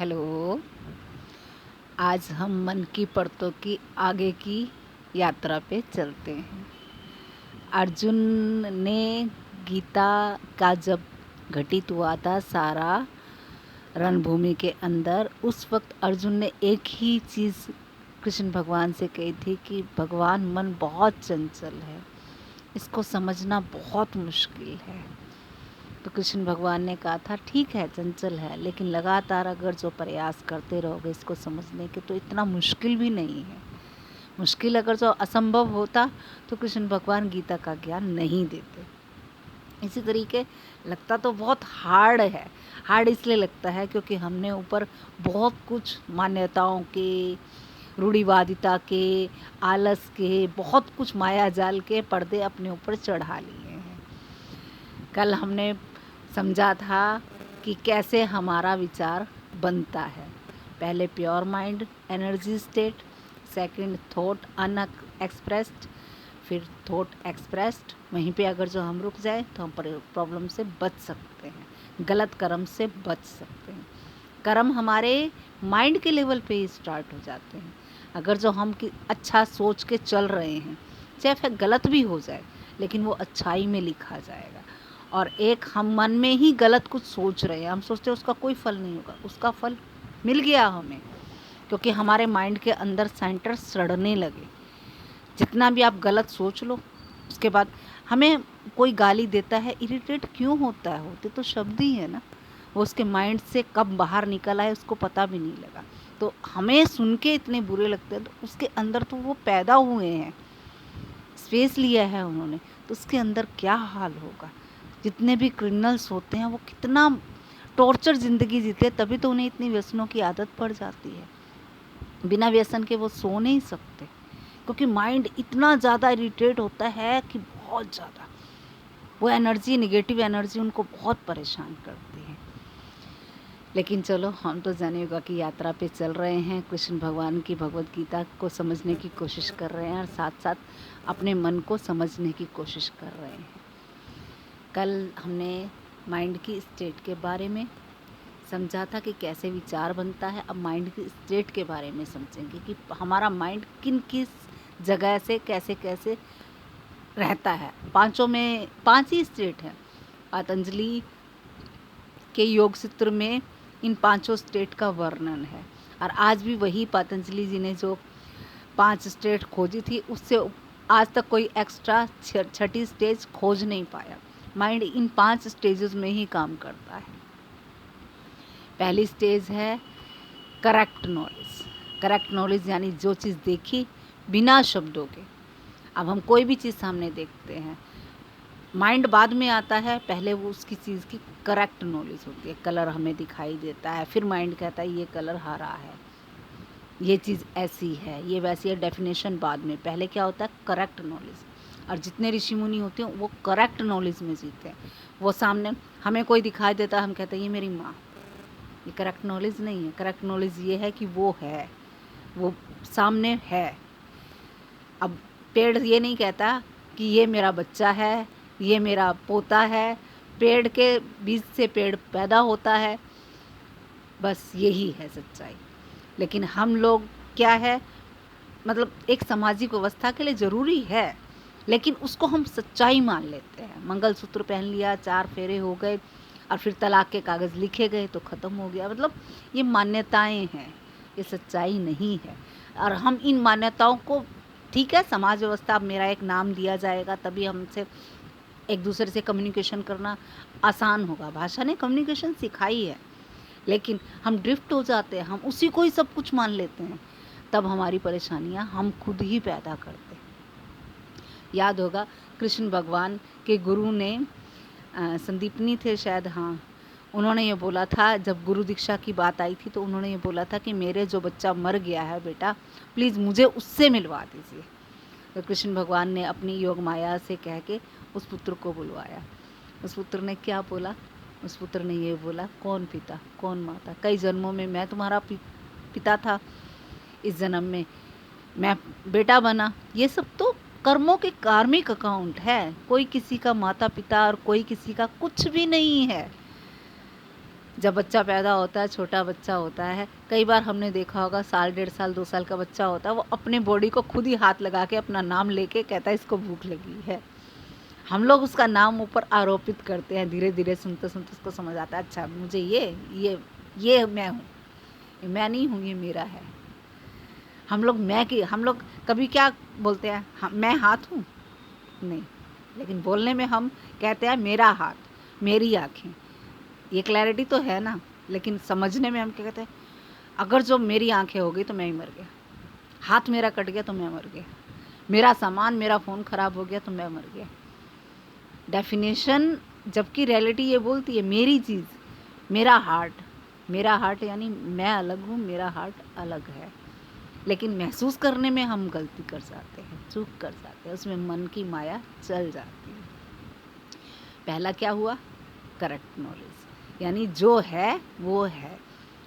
Hello. आज हम मन की परतों की आगे की यात्रा पे चलते हैं। अर्जुन ने गीता का जब घटित हुआ था सारा रणभूमि के अंदर, उस वक्त अर्जुन ने एक ही चीज़ कृष्ण भगवान से कही थी कि भगवान, मन बहुत चंचल है, इसको समझना बहुत मुश्किल है। तो कृष्ण भगवान ने कहा था ठीक है, चंचल है, लेकिन लगातार अगर जो प्रयास करते रहोगे इसको समझने के तो इतना मुश्किल भी नहीं है। मुश्किल अगर जो असंभव होता तो कृष्ण भगवान गीता का ज्ञान नहीं देते। इसी तरीके लगता तो बहुत हार्ड है। हार्ड इसलिए लगता है क्योंकि हमने ऊपर बहुत कुछ मान्यताओं के, रूढ़िवादिता के, आलस के, बहुत कुछ माया जाल के पर्दे अपने ऊपर चढ़ा लिए हैं। कल हमने समझा था कि कैसे हमारा विचार बनता है। पहले pure mind energy state, second thought unexpressed, फिर थॉट एक्सप्रेस्ड। वहीं पे अगर जो हम रुक जाए तो हम प्रॉब्लम से बच सकते हैं, गलत कर्म से बच सकते हैं। कर्म हमारे माइंड के लेवल पे ही स्टार्ट हो जाते हैं। अगर जो हम अच्छा सोच के चल रहे हैं, चाहे फिर गलत भी हो जाए, लेकिन वो अच्छाई में लिखा जाएगा। और एक हम मन में ही गलत कुछ सोच रहे हैं, हम सोचते हैं उसका कोई फल नहीं होगा, उसका फल मिल गया हमें, क्योंकि हमारे माइंड के अंदर सेंटर सड़ने लगे। जितना भी आप गलत सोच लो, उसके बाद हमें कोई गाली देता है, इरिटेट क्यों होता है? होते तो शब्द ही है ना, वो उसके माइंड से कब बाहर निकल आए उसको पता भी नहीं लगा। तो हमें सुन के इतने बुरे लगते हैं, तो उसके अंदर तो वो पैदा हुए हैं, स्पेस लिया है उन्होंने, तो उसके अंदर क्या हाल होगा। जितने भी क्रिमिनल्स होते हैं वो कितना टॉर्चर ज़िंदगी जीते, तभी तो उन्हें इतनी व्यसनों की आदत पड़ जाती है। बिना व्यसन के वो सो नहीं सकते, क्योंकि माइंड इतना ज़्यादा इरिटेट होता है कि बहुत ज़्यादा वो एनर्जी, नेगेटिव एनर्जी उनको बहुत परेशान करती है। लेकिन चलो, हम तो जन युगा की यात्रा पे चल रहे हैं, कृष्ण भगवान की भगवत गीता को समझने की कोशिश कर रहे हैं और साथ साथ अपने मन को समझने की कोशिश कर रहे हैं। कल हमने माइंड की स्टेट के बारे में समझा था कि कैसे विचार बनता है। अब माइंड की स्टेट के बारे में समझेंगे कि हमारा माइंड किन किस जगह से कैसे कैसे रहता है। पांचों में 5 ही स्टेट हैं। पतंजलि के योग सूत्र में इन 5 स्टेट का वर्णन है, और आज भी वही पतंजलि जी ने जो 5 स्टेट खोजी थी, उससे आज तक कोई एक्स्ट्रा 6ठी स्टेज खोज नहीं पाया। माइंड इन 5 स्टेजेस में ही काम करता है। पहली स्टेज है करेक्ट नॉलेज। करेक्ट नॉलेज यानी जो चीज़ देखी बिना शब्दों के। अब हम कोई भी चीज़ सामने देखते हैं, माइंड बाद में आता है, पहले वो उसकी चीज़ की करेक्ट नॉलेज होती है। कलर हमें दिखाई देता है, फिर माइंड कहता है ये कलर हरा है, ये चीज़ ऐसी है, ये वैसी है। डेफिनेशन बाद में, पहले क्या होता है? Correct knowledge. और जितने ऋषि मुनि होते हैं वो करेक्ट नॉलेज में जीते हैं। वो सामने हमें कोई दिखाई देता है, हम कहते हैं ये मेरी माँ। ये करेक्ट नॉलेज नहीं है। करेक्ट नॉलेज ये है कि वो है, वो सामने है। अब पेड़ ये नहीं कहता कि ये मेरा बच्चा है, ये मेरा पोता है। पेड़ के बीज से पेड़ पैदा होता है, बस यही है सच्चाई। लेकिन हम लोग क्या है, मतलब एक सामाजिक व्यवस्था के लिए ज़रूरी है, लेकिन उसको हम सच्चाई मान लेते हैं। मंगलसूत्र पहन लिया, 4 फेरे हो गए, और फिर तलाक के कागज़ लिखे गए तो ख़त्म हो गया। मतलब ये मान्यताएं हैं, ये सच्चाई नहीं है। और हम इन मान्यताओं को, ठीक है, समाज व्यवस्था, अब मेरा एक नाम दिया जाएगा तभी हमसे एक दूसरे से कम्युनिकेशन करना आसान होगा। भाषा ने कम्युनिकेशन सिखाई है, लेकिन हम ड्रिफ्ट हो जाते हैं, हम उसी को ही सब कुछ मान लेते हैं। तब हमारी परेशानियां हम खुद ही पैदा करते हैं। याद होगा, कृष्ण भगवान के गुरु ने, संदीपनी थे शायद, हाँ, उन्होंने ये बोला था, जब गुरु दीक्षा की बात आई थी तो उन्होंने ये बोला था कि मेरे जो बच्चा मर गया है बेटा, प्लीज़ मुझे उससे मिलवा दीजिए। तो कृष्ण भगवान ने अपनी योग माया से कह के उस पुत्र को बुलवाया। उस पुत्र ने क्या बोला? उस पुत्र ने ये बोला, कौन पिता कौन माता, कई जन्मों में मैं तुम्हारा पिता था, इस जन्म में मैं बेटा बना। ये सब तो कर्मों के कार्मिक अकाउंट है। कोई किसी का माता पिता और कोई किसी का कुछ भी नहीं है। जब बच्चा पैदा होता है, छोटा बच्चा होता है, कई बार हमने देखा होगा, साल 1.5 साल 2 साल का बच्चा होता है, वो अपने बॉडी को खुद ही हाथ लगा के अपना नाम लेके कहता है इसको भूख लगी है। हम लोग उसका नाम ऊपर आरोपित करते हैं, धीरे धीरे सुनते सुनते उसको समझ आता है अच्छा मुझे ये मैं हूँ, मैं नहीं हूँ, ये मेरा है। हम लोग कभी क्या बोलते हैं, मैं हाथ हूँ, नहीं, लेकिन बोलने में हम कहते हैं मेरा हाथ, मेरी आँखें। ये क्लैरिटी तो है ना, लेकिन समझने में हम क्या कहते हैं, अगर जो मेरी आंखें हो गई तो मैं ही मर गया, हाथ मेरा कट गया तो मैं मर गया, मेरा सामान, मेरा फ़ोन ख़राब हो गया तो मैं मर गया। डेफिनेशन, जबकि रियलिटी ये बोलती है मेरी चीज़, मेरा हार्ट यानी मैं अलग हूँ, मेरा हार्ट अलग है। लेकिन महसूस करने में हम गलती कर जाते हैं, चूक कर जाते हैं, उसमें मन की माया चल जाती है। पहला क्या हुआ, करेक्ट नॉलेज, यानी जो है वो है।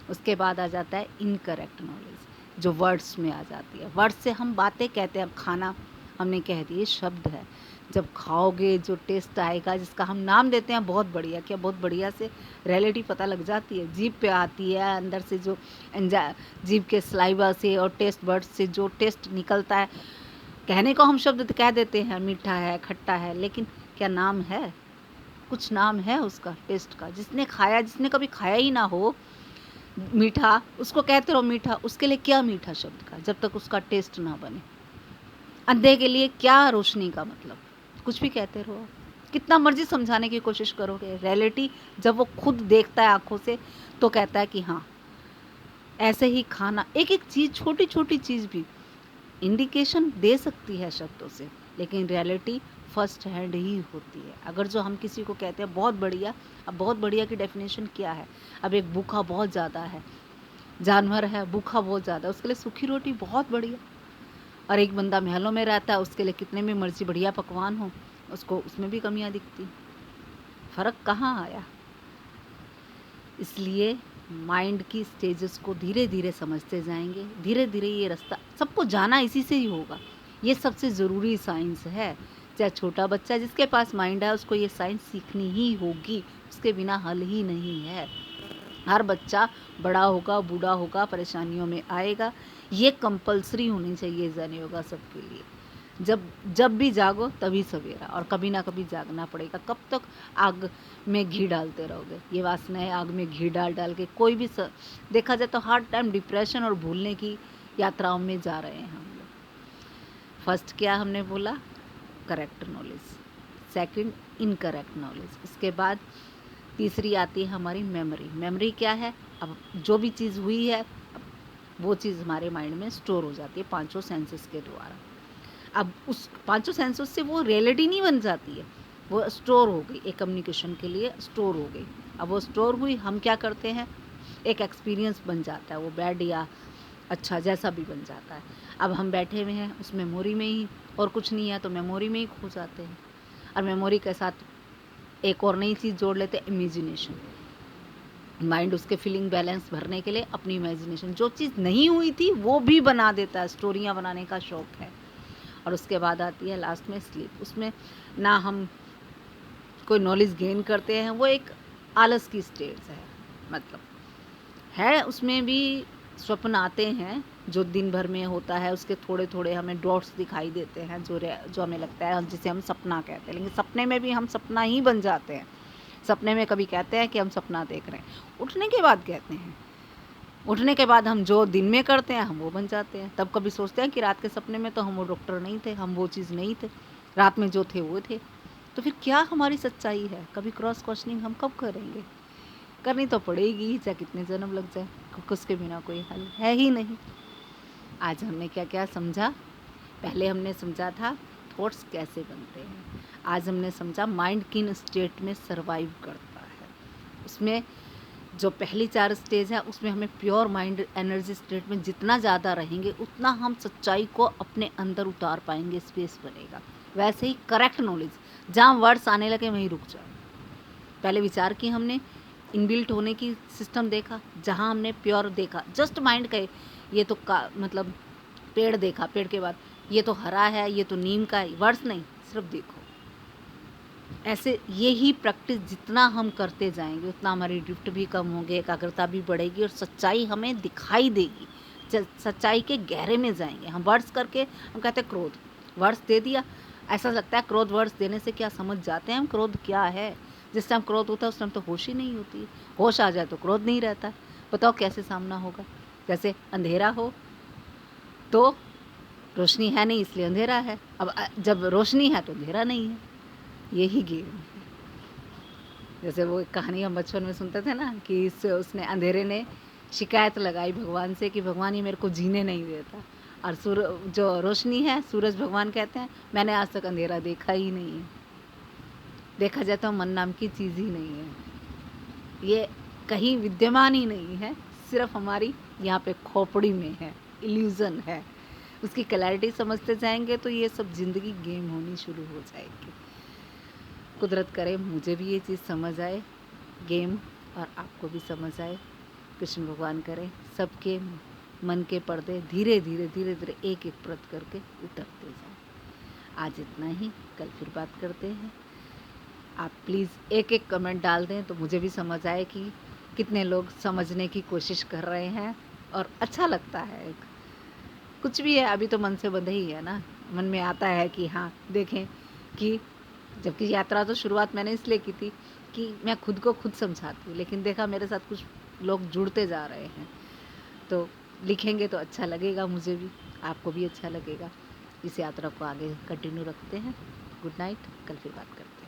उसके बाद आ जाता है इनकरेक्ट नॉलेज, जो वर्ड्स में आ जाती है। वर्ड्स से हम बातें कहते हैं, खाना हमने कह दिए, शब्द है। जब खाओगे जो टेस्ट आएगा, जिसका हम नाम देते हैं बहुत बढ़िया, क्या बहुत बढ़िया से रियलिटी पता लग जाती है, जीभ पे आती है, अंदर से जो जीभ के स्लाइवा से और टेस्ट बर्ड्स से जो टेस्ट निकलता है। कहने को हम शब्द कह देते हैं, मीठा है, खट्टा है, लेकिन क्या नाम है? कुछ नाम है उसका टेस्ट का? जिसने खाया, जिसने कभी खाया ही ना हो मीठा, उसको कहते रहो मीठा, उसके लिए क्या मीठा शब्द का, जब तक उसका टेस्ट ना बने। अंधे के लिए क्या रोशनी का मतलब, कुछ भी कहते रहो, कितना मर्जी समझाने की कोशिश करोगे, रियलिटी जब वो खुद देखता है आंखों से तो कहता है कि हाँ ऐसे ही खाना। एक एक चीज़, छोटी छोटी चीज़ भी इंडिकेशन दे सकती है शब्दों से, लेकिन रियलिटी फर्स्ट हैंड ही होती है। अगर जो हम किसी को कहते हैं बहुत बढ़िया, अब बहुत बढ़िया की डेफिनेशन क्या है? अब एक भूखा बहुत ज़्यादा है, जानवर है भूखा बहुत ज़्यादा, उसके लिए सूखी रोटी बहुत बढ़िया। और एक बंदा महलों में रहता है, उसके लिए कितने में मर्जी बढ़िया पकवान हो, उसको उसमें भी कमियां दिखती। फ़र्क कहाँ आया? इसलिए माइंड की स्टेजेस को धीरे धीरे समझते जाएंगे, धीरे धीरे ये रास्ता सबको जाना इसी से ही होगा। ये सबसे ज़रूरी साइंस है। चाहे छोटा बच्चा जिसके पास माइंड है, उसको ये साइंस सीखनी ही होगी, उसके बिना हल ही नहीं है। हर बच्चा बड़ा होगा, बूढ़ा होगा, परेशानियों में आएगा, ये कंपलसरी होनी चाहिए जन योगा सबके लिए। जब भी जागो तभी सवेरा, और कभी ना कभी जागना पड़ेगा। कब तक आग में घी डालते रहोगे? ये वासनाएं आग में घी डाल डाल के कोई भी देखा जाए तो हर टाइम डिप्रेशन और भूलने की यात्राओं में जा रहे हैं हम लोग। फर्स्ट क्या हमने बोला? Correct knowledge. Second incorrect knowledge. इसके बाद तीसरी आती है हमारी मेमोरी। मेमोरी क्या है? अब जो भी चीज़ हुई है, वो चीज़ हमारे माइंड में स्टोर हो जाती है पांचों सेंसेस के द्वारा। अब उस पांचों सेंसेस से वो रियलिटी नहीं बन जाती है, वो स्टोर हो गई, एक कम्युनिकेशन के लिए स्टोर हो गई। अब वो स्टोर हुई, हम क्या करते हैं, एक एक्सपीरियंस बन जाता है, वो बैड या अच्छा जैसा भी बन जाता है। अब हम बैठे हुए हैं उस मेमोरी में ही, और कुछ नहीं है तो मेमोरी में ही खो जाते हैं। और मेमोरी के साथ एक और नई चीज़ जोड़ लेते हैं, इमेजिनेशन। माइंड उसके फीलिंग बैलेंस भरने के लिए अपनी इमेजिनेशन, जो चीज़ नहीं हुई थी वो भी बना देता है, स्टोरियाँ बनाने का शौक़ है। और उसके बाद आती है लास्ट में स्लीप। उसमें ना हम कोई नॉलेज गेन करते हैं, वो एक आलस की स्टेज है, मतलब है उसमें भी स्वप्न आते हैं जो दिन भर में होता है, उसके थोड़े थोड़े हमें डॉट्स दिखाई देते हैं जो हमें लगता है, जिसे हम सपना कहते हैं। लेकिन सपने में भी हम सपना ही बन जाते हैं। सपने में कभी कहते हैं कि हम सपना देख रहे हैं, उठने के बाद कहते हैं, उठने के बाद हम जो दिन में करते हैं हम वो बन जाते हैं। तब कभी सोचते हैं कि रात के सपने में तो हम वो डॉक्टर नहीं थे, हम वो चीज़ नहीं थे, रात में जो थे वो थे। तो फिर क्या हमारी सच्चाई है? कभी क्रॉस क्वेश्चनिंग हम कब करेंगे? करनी तो पड़ेगी, चाहे कितने जन्म लग जाए, क्योंकि उसके बिना कोई हल है ही नहीं। आज हमने क्या क्या समझा? पहले हमने समझा था थॉट्स कैसे बनते हैं। आज हमने समझा माइंड किन स्टेट में सरवाइव करता है। उसमें जो पहली 4 स्टेज है, उसमें हमें प्योर माइंड एनर्जी स्टेट में जितना ज़्यादा रहेंगे उतना हम सच्चाई को अपने अंदर उतार पाएंगे, स्पेस बनेगा। वैसे ही करेक्ट नॉलेज, जहाँ वर्ड्स आने लगे वहीं रुक जाओ। पहले विचार की हमने, इनबिल्ट होने की सिस्टम देखा, जहाँ हमने प्योर देखा, जस्ट माइंड कहे ये तो मतलब पेड़ देखा, पेड़ के बाद ये तो हरा है, ये तो नीम का है, वर्ड्स नहीं, सिर्फ देखो। ऐसे ये ही प्रैक्टिस जितना हम करते जाएंगे उतना हमारी ड्रिफ्ट भी कम होंगे, एकाग्रता भी बढ़ेगी और सच्चाई हमें दिखाई देगी। सच्चाई के गहरे में जाएंगे। हम वर्ड्स करके हम कहते हैं क्रोध, वर्ड्स दे दिया, ऐसा लगता है क्रोध वर्ड्स देने से क्या समझ जाते हैं हम क्रोध क्या है। जिस टाइम क्रोध होता है उस टाइम तो होश ही नहीं होती, होश आ जाए तो क्रोध नहीं रहता। बताओ कैसे सामना होगा। जैसे अंधेरा हो तो रोशनी है नहीं इसलिए अंधेरा है, अब जब रोशनी है तो अंधेरा नहीं है। यही गेम है। जैसे वो एक कहानी हम बचपन में सुनते थे ना कि उसने अंधेरे ने शिकायत लगाई भगवान से कि भगवान ये मेरे को जीने नहीं देता, और जो रोशनी है सूरज भगवान कहते हैं मैंने आज तक अंधेरा देखा ही नहीं है। देखा जाए तो मन नाम की चीज़ ही नहीं है, ये कहीं विद्यमान ही नहीं है, सिर्फ हमारी यहाँ पे खोपड़ी में है, इल्यूज़न है। उसकी क्लैरिटी समझते जाएंगे तो ये सब ज़िंदगी गेम होनी शुरू हो जाएगी। कुदरत करे मुझे भी ये चीज़ समझ आए गेम, और आपको भी समझ आए। कृष्ण भगवान करे सबके मन के पर्दे धीरे धीरे धीरे धीरे एक एक परत करके उतरते जाए। आज इतना ही, कल फिर बात करते हैं। आप प्लीज़ एक एक कमेंट डाल दें तो मुझे भी समझ आए कि कितने लोग समझने की कोशिश कर रहे हैं, और अच्छा लगता है। कुछ भी है अभी तो मन से बंधे ही है ना, मन में आता है कि हाँ देखें कि जबकि यात्रा तो शुरुआत मैंने इसलिए की थी कि मैं खुद को खुद समझाती हूँ, लेकिन देखा मेरे साथ कुछ लोग जुड़ते जा रहे हैं, तो लिखेंगे तो अच्छा लगेगा, मुझे भी आपको भी अच्छा लगेगा। इस यात्रा को आगे कंटिन्यू रखते हैं। गुड नाइट, कल फिर बात करते हैं।